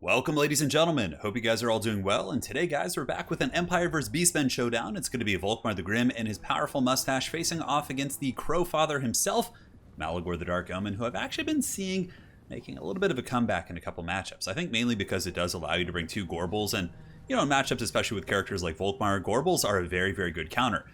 Welcome, ladies and gentlemen. Hope you guys are all doing well. And today, guys, we're back with an Empire vs. Beastmen showdown. It's going to be Volkmar the Grim and his powerful mustache facing off against the Crowfather himself, Malagor the Dark Omen, who I've actually been seeing making a little bit of a comeback in a couple matchups. I think mainly because it does allow you to bring two Gorebulls, and in matchups, especially with characters like Volkmar, Gorebulls are a very, very good counter.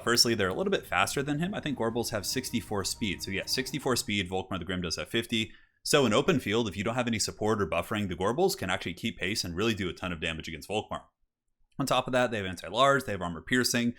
Firstly, they're a little bit faster than him. I think Gorebulls have 64 speed. So yeah, 64 speed, Volkmar the Grim does have 50. So in open field, if you don't have any support or buffering, the Gorebulls can actually keep pace and really do a ton of damage against Volkmar. On top of that, they have anti-large, they have armor piercing,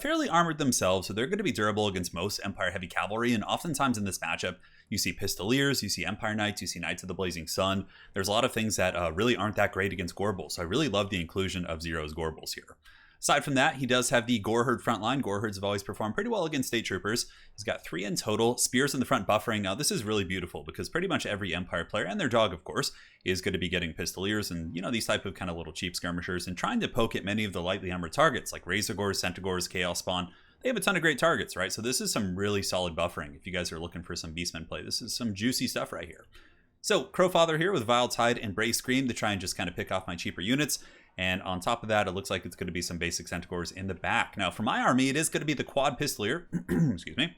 fairly armored themselves, so they're going to be durable against most Empire heavy cavalry, and oftentimes in this matchup, you see Pistoliers, you see Empire Knights, you see Knights of the Blazing Sun. There's a lot of things that really aren't that great against Gorebulls, so I really love the inclusion of Zero's Gorebulls here. Aside from that, he does have the Goreherd frontline. Goreherds have always performed pretty well against State Troopers. He's got 3 in total. Spears in the front buffering. Now, this is really beautiful because pretty much every Empire player, and their dog, of course, is going to be getting Pistoliers and, these type of kind of little cheap skirmishers and trying to poke at many of the lightly armored targets like Razorgors, Centaurs, Chaos Spawn. They have a ton of great targets, right? So this is some really solid buffering. If you guys are looking for some Beastmen play, this is some juicy stuff right here. So, Crowfather here with Vile Tide and Brave Scream to try and just kind of pick off my cheaper units. And on top of that, it looks like it's going to be some basic Centaurs in the back. Now, for my army, it is going to be the Quad Pistolier. Excuse me.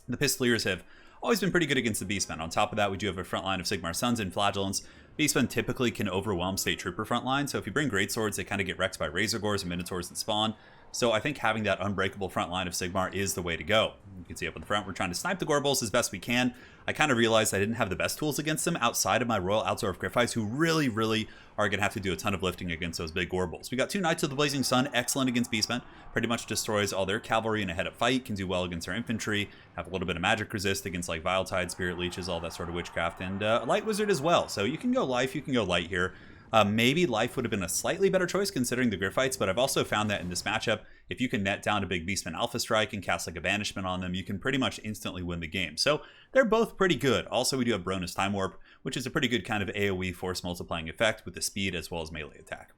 The Pistoliers have always been pretty good against the Beastmen. On top of that, we do have a front line of Sigmar Sons and Flagellants. Beastmen typically can overwhelm State Trooper front line, so if you bring Greatswords, they kind of get wrecked by Razorgors and Minotaurs and Spawn. So I think having that unbreakable front line of Sigmar is the way to go. You can see up in the front, we're trying to snipe the Gorebulls as best we can. I kind of realized I didn't have the best tools against them outside of my Royal Outdwarf Gryphites, who really are going to have to do a ton of lifting against those big Gorebulls. We got 2 Knights of the Blazing Sun, excellent against Beastmen. Pretty much destroys all their cavalry in a head-up fight, can do well against their infantry, have a little bit of magic resist against like Vile Tide, Spirit Leeches, all that sort of witchcraft, and Light Wizard as well. So you can go Life, you can go Light here. Maybe Life would have been a slightly better choice considering the Gryphites, but I've also found that in this matchup, if you can net down a big Beastman Alpha Strike and cast like a Banishment on them, you can pretty much instantly win the game. So they're both pretty good. Also, we do have Bronus Time Warp, which is a pretty good kind of AoE force multiplying effect with the speed as well as melee attack.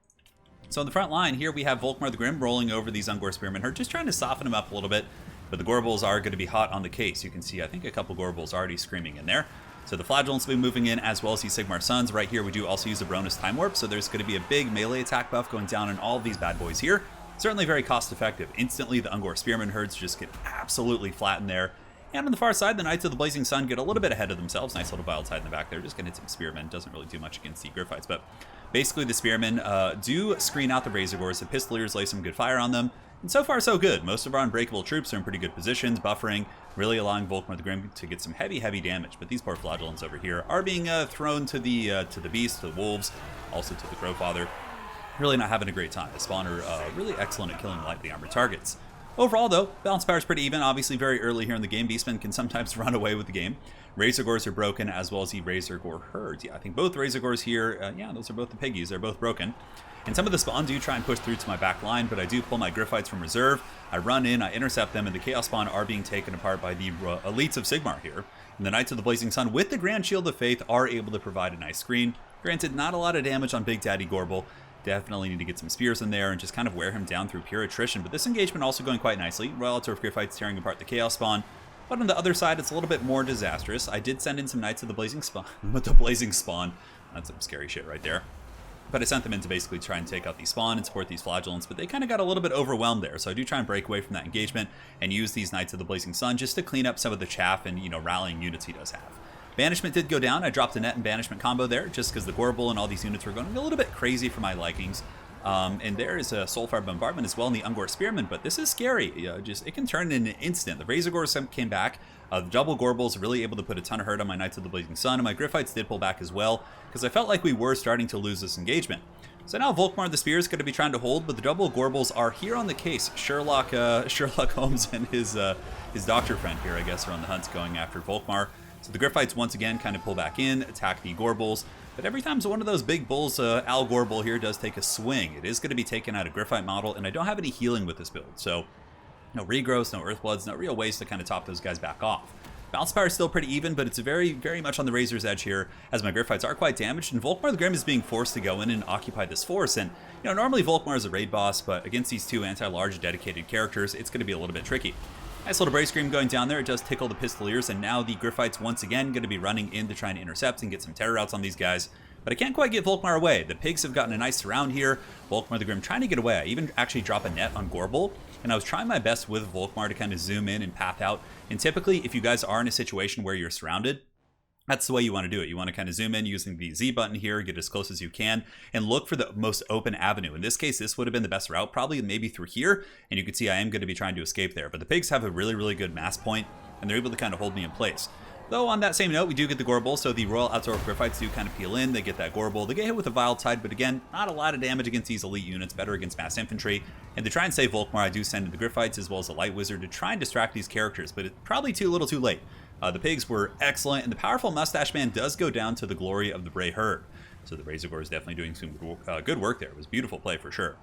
So on the front line here, we have Volkmar the Grim rolling over these Ungor Spearmen herd, just trying to soften them up a little bit, but the Gorebulls are going to be hot on the case. You can see, I think, a couple Gorebulls already screaming in there. So the Flagellants will be moving in, as well as these Sigmar Sons. Right here, we do also use the Bronus Time Warp, so there's going to be a big melee attack buff going down on all of these bad boys here. Certainly very cost-effective. Instantly, the Ungor Spearman herds just get absolutely flattened there. And on the far side, the Knights of the Blazing Sun get a little bit ahead of themselves. Nice little Vile Tide in the back there. Just going to hit some Spearmen. Doesn't really do much against the Gryphites, but basically the Spearmen do screen out the Razorgors. The Pistoliers lay some good fire on them. And so far, so good. Most of our unbreakable troops are in pretty good positions, buffering, really allowing Volkmar the Grim to get some heavy damage. But these poor Flagellants over here are being thrown to the Beast, to the Wolves, also to the Crowfather. Really not having a great time. The Spawn are really excellent at killing lightly armored targets. Overall, though, balance power is pretty even. Obviously, very early here in the game, Beastmen can sometimes run away with the game. Razorgors are broken, as well as the Razorgor herds. Yeah, I think both Razorgors here, yeah, those are both the piggies. They're both broken. And some of the Spawn do try and push through to my back line, but I do pull my Gryphites from reserve. I run in, I intercept them, and the Chaos Spawn are being taken apart by the elites of Sigmar here. And the Knights of the Blazing Sun, with the Grand Shield of Faith, are able to provide a nice screen. Granted, not a lot of damage on Big Daddy Gorebull. Definitely need to get some spears in there and just kind of wear him down through pure attrition. But this engagement also going quite nicely. Royal Outdwarf Gryphites tearing apart the Chaos Spawn. But on the other side, it's a little bit more disastrous. I did send in some Knights of the Blazing Spawn. With the Blazing Spawn. That's some scary shit right there. But I sent them in to basically try and take out the Spawn and support these Flagellants, but they kind of got a little bit overwhelmed there. So I do try and break away from that engagement and use these Knights of the Blazing Sun just to clean up some of the chaff and, rallying units he does have. Banishment did go down. I dropped a net and banishment combo there just because the Gorebull and all these units were going a little bit crazy for my likings. And there is a Soulfire Bombardment as well in the Ungor Spearman, but this is scary. It can turn in an instant. The Razorgors came back. The double Gorebulls really able to put a ton of hurt on my Knights of the Blazing Sun, and my Gryphites did pull back as well, because I felt like we were starting to lose this engagement. So now Volkmar the Spear is going to be trying to hold, but the double Gorebulls are here on the case. Sherlock Holmes and his doctor friend here, I guess, are on the hunt going after Volkmar. So the Gryphites once again kind of pull back in, attack the Gorebulls. But every time one of those big bulls, Al Gorebull here, does take a swing, it is going to be taken out of Gryphite model, and I don't have any healing with this build. So no regrowths, no Earthbloods, no real ways to kind of top those guys back off. Bounce power is still pretty even, but it's very much on the razor's edge here, as my Gryphites are quite damaged, and Volkmar the Grim is being forced to go in and occupy this force. And, normally Volkmar is a raid boss, but against these two anti-large dedicated characters, it's going to be a little bit tricky. Nice little Brave Scream going down there. It does tickle the Pistoliers, and now the Gryphites once again going to be running in to try and intercept and get some terror outs on these guys. but I can't quite get Volkmar away. The pigs have gotten a nice surround here. Volkmar the Grim trying to get away. I even actually drop a net on GOREBULL, and I was trying my best with Volkmar to kind of zoom in and path out. And typically, if you guys are in a situation where you're surrounded, that's the way you want to do it. You want to kind of zoom in using the Z button here, get as close as you can, and look for the most open avenue. In this case, this would have been the best route, probably maybe through here, and you can see I am going to be trying to escape there. But the pigs have a really, really good mass point, and they're able to kind of hold me in place. Though on that same note, we do get the GOREBULL, so the Royal Outdoor Gryphites do kind of peel in. They get that GOREBULL. They get hit with a Vile Tide, but again, not a lot of damage against these elite units, better against mass infantry. And to try and save Volkmar, I do send in the Gryphites as well as a Light Wizard to try and distract these characters, but it's probably too little too late. The pigs were excellent, and the powerful Mustache Man does go down to the glory of the Bray Herd. So the Razorgore is definitely doing some good work there. It was a beautiful play for sure.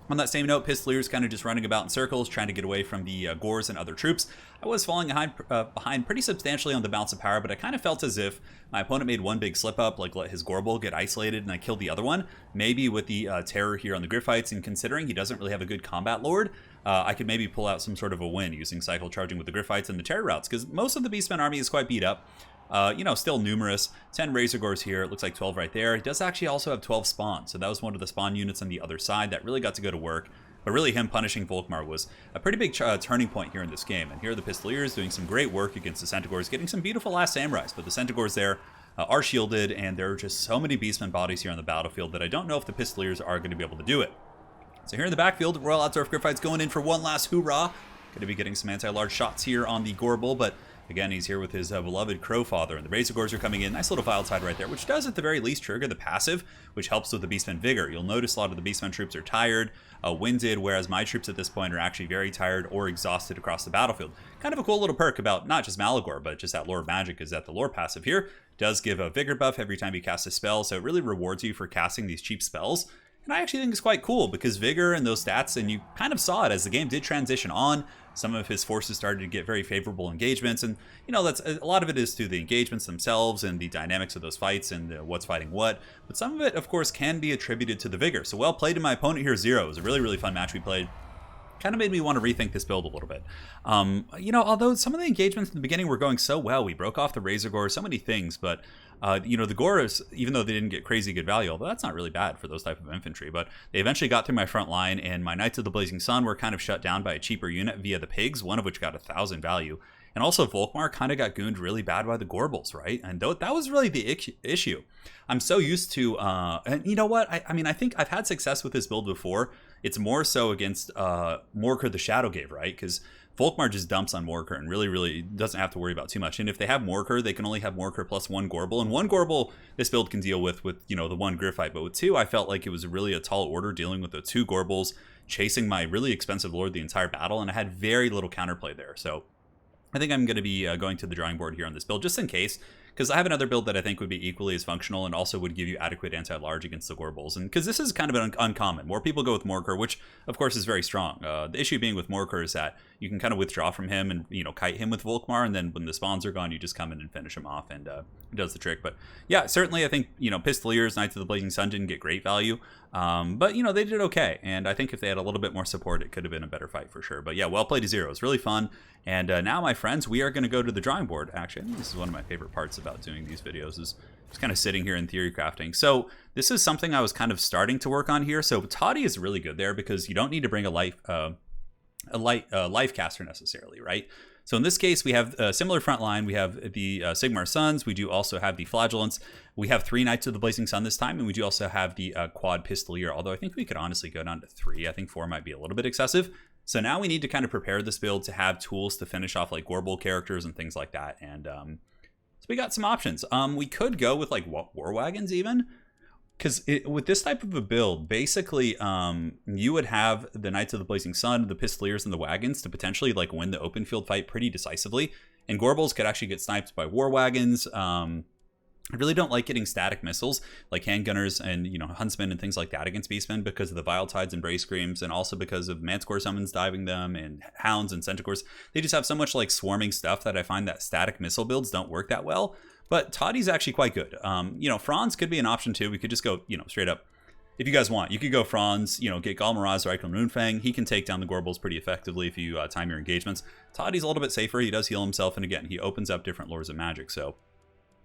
On that same note, Pistoliers kind of just running about in circles, trying to get away from the Gores and other troops. I was falling behind pretty substantially on the balance of power, but I kind of felt as if my opponent made one big slip up, like let his GOREBULL get isolated and I killed the other one. Maybe with the terror here on the Gryphites, and considering he doesn't really have a good combat lord, I could maybe pull out some sort of a win using cycle charging with the Gryphites and the terror routes, because most of the Beastmen army is quite beat up. Still numerous. 10 Razorgores here. It looks like 12 right there. It does actually also have 12 spawns, so that was one of the spawn units on the other side that really got to go to work. But really, him punishing Volkmar was a pretty big turning point here in this game. And here are the Pistoliers doing some great work against the Centaurs, getting some beautiful last Samurais. But the Centaurs there are shielded, and there are just so many Beastmen bodies here on the battlefield that I don't know if the Pistoliers are going to be able to do it. So here in the backfield, Royal Outdoor Gryphites going in for one last hoorah. Going to be getting some anti-large shots here on the GOREBULL, but again, he's here with his beloved Crowfather, and the Razorgores are coming in. Nice little Vile Tide right there, which does at the very least trigger the passive, which helps with the Beastmen Vigor. You'll notice a lot of the Beastmen troops are tired, winded, whereas my troops at this point are actually very tired or exhausted across the battlefield. Kind of a cool little perk about not just Malagor, but just that Lore of Magic is that the Lore passive here does give a Vigor buff every time you cast a spell, so it really rewards you for casting these cheap spells. And I actually think it's quite cool because Vigor and those stats, and you kind of saw it as the game did transition on. Some of his forces started to get very favorable engagements, and that's a lot of it is through the engagements themselves and the dynamics of those fights and what's fighting what. But some of it, of course, can be attributed to the Vigor. So well played to my opponent here, Zero. It was a really, really fun match we played. Kind of made me want to rethink this build a little bit. Although some of the engagements in the beginning were going so well, we broke off the Razorgore, so many things, but the Gores, even though they didn't get crazy good value, although that's not really bad for those type of infantry, but they eventually got through my front line, and my Knights of the Blazing Sun were kind of shut down by a cheaper unit via the pigs, one of which got 1,000 value. And also Volkmar kind of got gooned really bad by the GOREBULLs, right? And that was really the issue. I'm so used to, and you know what? I think I've had success with this build before. It's more so against Morkr the Shadowgave, right? Because Volkmar just dumps on Morkr and really, really doesn't have to worry about too much. And if they have Morkr, they can only have Morkr plus one GOREBULL. And one GOREBULL, this build can deal with the one Gryphite. But with two, I felt like it was really a tall order dealing with the two GOREBULLs, chasing my really expensive lord the entire battle. And I had very little counterplay there. So I think I'm going to be going to the drawing board here on this build, just in case, because I have another build that I think would be equally as functional and also would give you adequate anti-large against the GOREBULLs. And because this is kind of an uncommon. More people go with Morkr, which of course is very strong. The issue being with Morkr is that you can kind of withdraw from him and kite him with Volkmar, and then when the spawns are gone, you just come in and finish him off, and it does the trick. But yeah, certainly I think Pistoliers, Knights of the Blazing Sun didn't get great value, but they did okay. And I think if they had a little bit more support, it could have been a better fight for sure. But yeah, well played to Zero. It's really fun. And now, my friends, we are going to go to the drawing board. Actually, I think this is one of my favorite parts about doing these videos, is just kind of sitting here and theory crafting. So this is something I was kind of starting to work on here. So Toddy is really good there because you don't need to bring a life caster necessarily, right? So in this case, we have a similar front line. We have the Sigmar Sons. We do also have the Flagellants. We have 3 Knights of the Blazing Sun this time, and we do also have the quad Pistolier, although I think we could honestly go down to 3. I think 4 might be a little bit excessive. So now we need to kind of prepare this build to have tools to finish off like GOREBULL characters and things like that. And so we got some options. We could go with like War Wagons even, because with this type of a build, basically you would have the Knights of the Blazing Sun, the Pistoliers, and the Wagons to potentially like win the open field fight pretty decisively. And GOREBULLs could actually get sniped by War Wagons. I really don't like getting static missiles like handgunners and huntsmen and things like that against beastmen because of the Vile Tides and Bray Screams, and also because of Manticore summons diving them and hounds and centaurs. They just have so much like swarming stuff that I find that static missile builds don't work that well. But Toddy's actually quite good. Franz could be an option too. We could just go straight up. If you guys want, you could go Franz, get Galmaraz or Eichlin Runefang. He can take down the GOREBULLs pretty effectively if you time your engagements. Toddy's a little bit safer. He does heal himself, and again, he opens up different lores of magic. So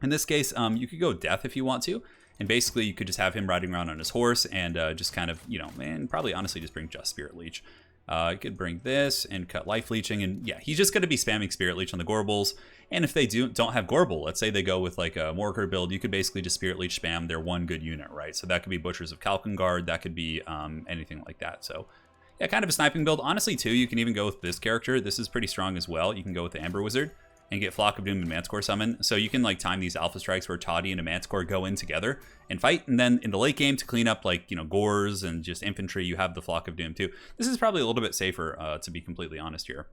in this case, you could go Death if you want to. And basically, you could just have him riding around on his horse and just kind of, you know, and probably honestly just bring just Spirit Leech. You could bring this and cut Life Leeching. And yeah, he's just going to be spamming Spirit Leech on the GOREBULLs. And if they don't have GOREBULL, let's say they go with like a Morker build, you could basically just Spirit Leech spam their one good unit, right? So that could be Butchers of Kalkengard. That could be anything like that. So yeah, kind of a sniping build. Honestly, too, you can even go with this character. This is pretty strong as well. You can go with the Amber Wizard and get Flock of Doom and Manticore summon. So you can like time these alpha strikes where Toddy and a Manticore go in together and fight. And then in the late game to clean up like, you know, Gores and just infantry, you have the Flock of Doom too. This is probably a little bit safer, to be completely honest here.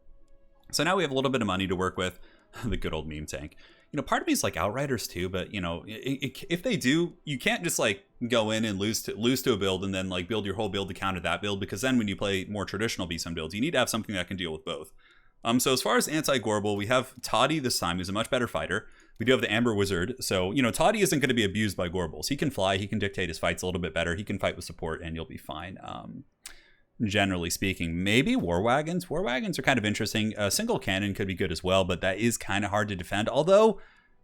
So now we have a little bit of money to work with. The good old meme tank. You know, part of me is like Outriders too, but you know, if they do, you can't just like go in and lose to a build and then like build your whole build to counter that build, because then when you play more traditional Beastmen builds, you need to have something that can deal with both. So as far as anti-GOREBULL, we have Toddy this time, who's a much better fighter. We do have the Amber Wizard. So, you know, Toddy isn't going to be abused by GOREBULLs. He can fly, he can dictate his fights a little bit better, he can fight with support, and you'll be fine. Generally speaking, maybe War Wagons. War Wagons are kind of interesting. A single cannon could be good as well, but that is kind of hard to defend. Although,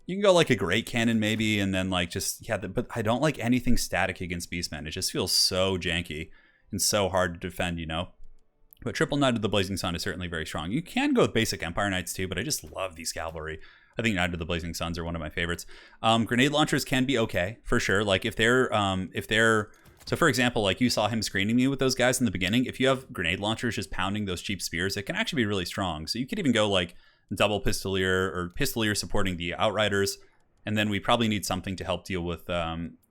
you can go like a great cannon maybe, and then like just, yeah, but I don't like anything static against Beastmen. It just feels so janky and so hard to defend, you know? But Triple Knight of the Blazing Sun is certainly very strong. You can go with basic Empire Knights too, but I just love these cavalry. I think Knight of the Blazing Suns are one of my favorites. Grenade launchers can be okay, for sure. Like if they're, so for example, like you saw him screening me with those guys in the beginning, if you have grenade launchers just pounding those cheap spears, it can actually be really strong. So you could even go like double Pistolier or Pistolier supporting the Outriders. And then we probably need something to help deal with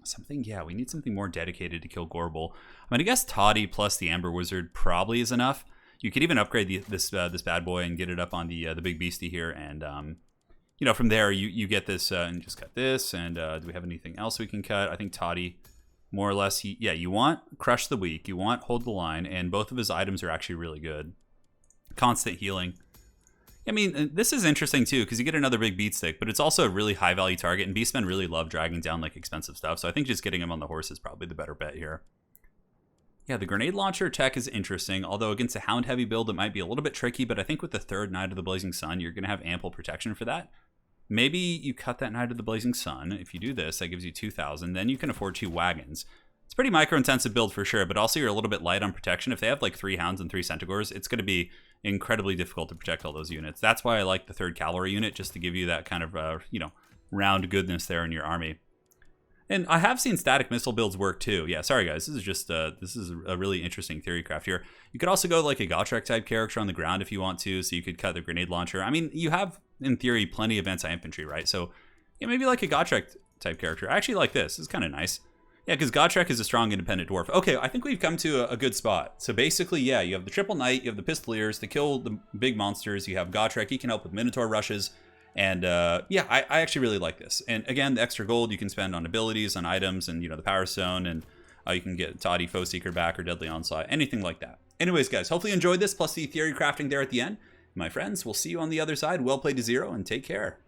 something. Yeah, we need something more dedicated to kill GOREBULL. I mean, I guess Toddy plus the Amber Wizard probably is enough. You could even upgrade this bad boy and get it up on the big beastie here. And, you know, from there, you get this and just cut this. And do we have anything else we can cut? I think Toddy, more or less, you want Crush the Weak, you want Hold the Line, and both of his items are actually really good. Constant Healing. I mean, this is interesting too, because you get another big beat stick, but it's also a really high value target, and Beastmen really love dragging down like expensive stuff, so I think just getting him on the horse is probably the better bet here. Yeah, the grenade launcher tech is interesting, although against a Hound heavy build it might be a little bit tricky, but I think with the third Knight of the Blazing Sun, you're going to have ample protection for that. Maybe you cut that Knight of the Blazing Sun. If you do this, that gives you 2,000, then you can afford 2 wagons. It's a pretty micro-intensive build for sure, but also you're a little bit light on protection. If they have like 3 Hounds and 3 Centaurs, it's going to be incredibly difficult to protect all those units. That's why I like the 3rd Cavalry unit, just to give you that kind of, you know, round goodness there in your army. And I have seen static missile builds work too. Yeah, sorry guys, this is just this is a really interesting theory craft here. You could also go like a Gotrek type character on the ground if you want to, so you could cut the grenade launcher. I mean, you have in theory plenty of anti-infantry, right? So yeah, maybe like a Gotrek type character. I actually like this. It's kind of nice. Yeah, because Gotrek is a strong independent dwarf. Okay, I think we've come to a good spot. So basically, yeah, you have the Triple Knight, you have the Pistoliers to kill the big monsters, you have Gotrek, he can help with Minotaur rushes, and yeah, I actually really like this. And again, the extra gold you can spend on abilities, on items, and you know, the Power Stone, and you can get Toddy, Foe Seeker back, or Deadly Onslaught, anything like that. Anyways, guys, hopefully you enjoyed this, plus the theory crafting there at the end. My friends, we'll see you on the other side. Well played to 0, and take care.